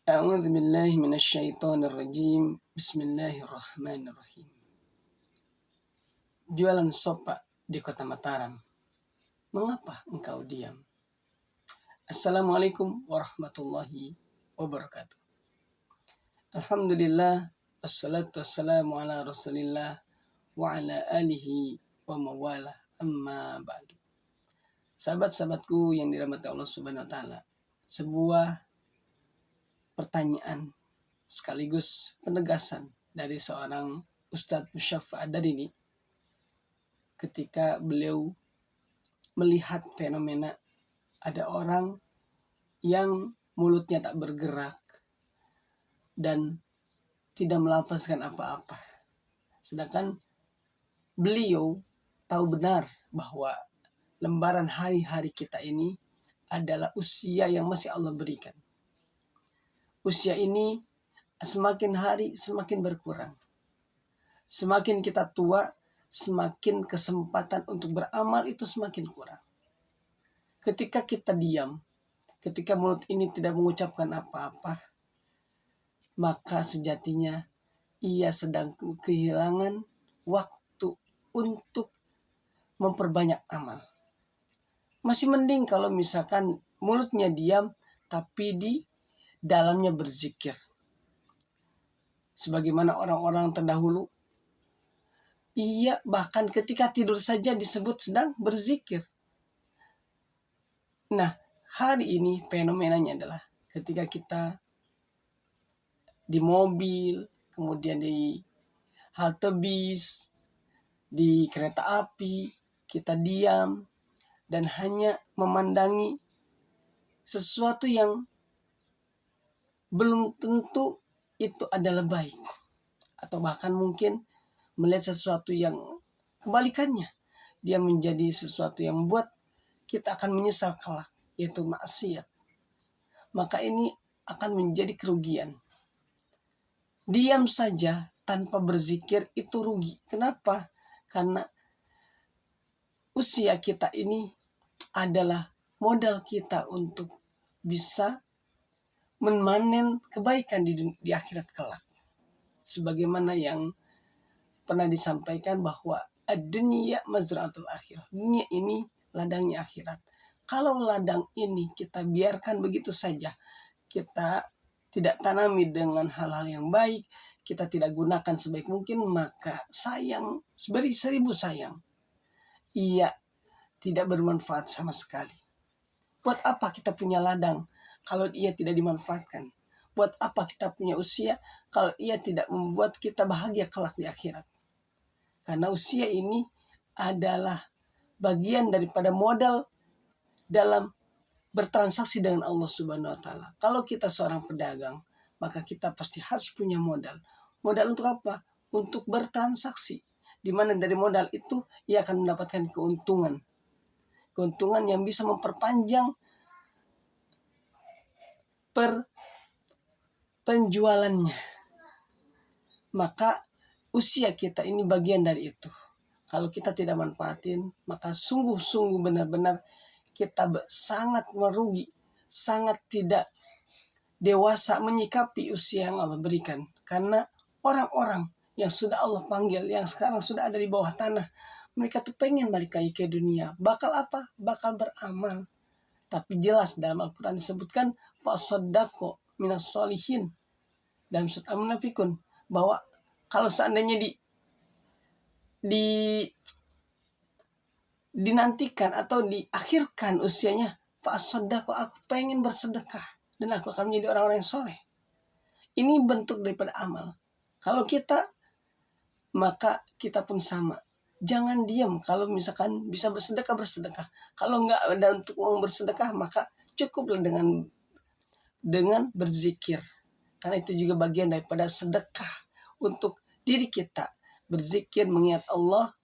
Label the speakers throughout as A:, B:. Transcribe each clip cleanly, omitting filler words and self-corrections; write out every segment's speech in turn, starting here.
A: A'udzu billahi minasyaitonir rajim. Bismillahirrahmanirrahim. Jualan sopa di Kota Mataram. Mengapa engkau diam? Assalamualaikum warahmatullahi wabarakatuh. Alhamdulillah, wassalatu wassalamu ala Rasulillah wa ala alihi wa mawalah, amma ba'du. Sahabat-sahabatku yang dirahmati Allah Subhanahu wa taala, sebuah pertanyaan sekaligus penegasan dari seorang Ustadz Musyaffa Ad-Darini ketika beliau melihat fenomena ada orang yang mulutnya tak bergerak dan tidak melafazkan apa-apa, sedangkan beliau tahu benar bahwa lembaran hari-hari kita ini adalah usia yang masih Allah berikan. Usia ini semakin hari semakin berkurang. Semakin kita tua, semakin kesempatan untuk beramal itu semakin kurang. Ketika kita diam, ketika mulut ini tidak mengucapkan apa-apa, maka sejatinya ia sedang kehilangan waktu untuk memperbanyak amal. Masih mending kalau misalkan mulutnya diam, tapi di dalamnya berzikir. Sebagaimana orang-orang terdahulu, ia bahkan ketika tidur saja disebut sedang berzikir. Nah, hari ini fenomenanya adalah ketika kita di mobil, kemudian di halte bis, di kereta api, kita diam dan hanya memandangi sesuatu yang belum tentu itu adalah baik, atau bahkan mungkin melihat sesuatu yang kebalikannya, dia menjadi sesuatu yang membuat kita akan menyesal kelak, yaitu maksiat. Maka ini akan menjadi kerugian. Diam saja tanpa berzikir itu rugi. Kenapa? Karena usia kita ini adalah modal kita untuk bisa memanen kebaikan di akhirat kelak. Sebagaimana yang pernah disampaikan bahwa dunia mazra'atul akhirah. Dunia ini ladangnya akhirat. Kalau ladang ini kita biarkan begitu saja, kita tidak tanami dengan hal-hal yang baik, kita tidak gunakan sebaik mungkin, maka sayang, beri 1000 sayang. Ia tidak bermanfaat sama sekali. Buat apa kita punya ladang kalau ia tidak dimanfaatkan? Buat apa kita punya usia kalau ia tidak membuat kita bahagia kelak di akhirat? Karena usia ini adalah bagian daripada modal dalam bertransaksi dengan Allah Subhanahu wa taala. Kalau kita seorang pedagang, maka kita pasti harus punya modal. Modal untuk apa? Untuk bertransaksi. Di mana dari modal itu ia akan mendapatkan keuntungan. Keuntungan yang bisa memperpanjang penjualannya. Maka usia kita ini bagian dari itu. Kalau kita tidak manfaatin, maka sungguh-sungguh benar-benar kita sangat merugi, sangat tidak dewasa menyikapi usia yang Allah berikan. Karena orang-orang yang sudah Allah panggil, yang sekarang sudah ada di bawah tanah, mereka tuh pengen balik lagi ke dunia. Bakal apa? Bakal beramal. Tapi jelas dalam Al-Quran disebutkan fasaddaqo minas solihin dalam surat Al-Munafikun, bahwa kalau seandainya dinantikan atau diakhirkan usianya, fasaddaqo, aku pengen bersedekah dan aku akan menjadi orang-orang yang soleh. Ini bentuk daripada amal. Kalau kita, maka kita pun sama. Jangan diam. Kalau misalkan bisa bersedekah, bersedekah. Kalau enggak ada untuk uang bersedekah, maka cukuplah dengan berzikir. Karena itu juga bagian daripada sedekah untuk diri kita. Berzikir, mengingat Allah,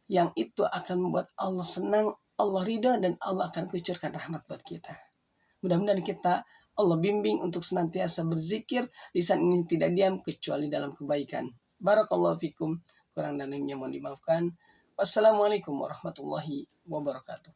A: yang itu akan membuat Allah senang, Allah ridha, dan Allah akan kucurkan rahmat buat kita. Mudah-mudahan kita Allah bimbing untuk senantiasa berzikir, lisan ini tidak diam kecuali dalam kebaikan. Barakallahu fikum. Kurang dan lebihnya mohon dimaafkan. Wassalamualaikum warahmatullahi wabarakatuh.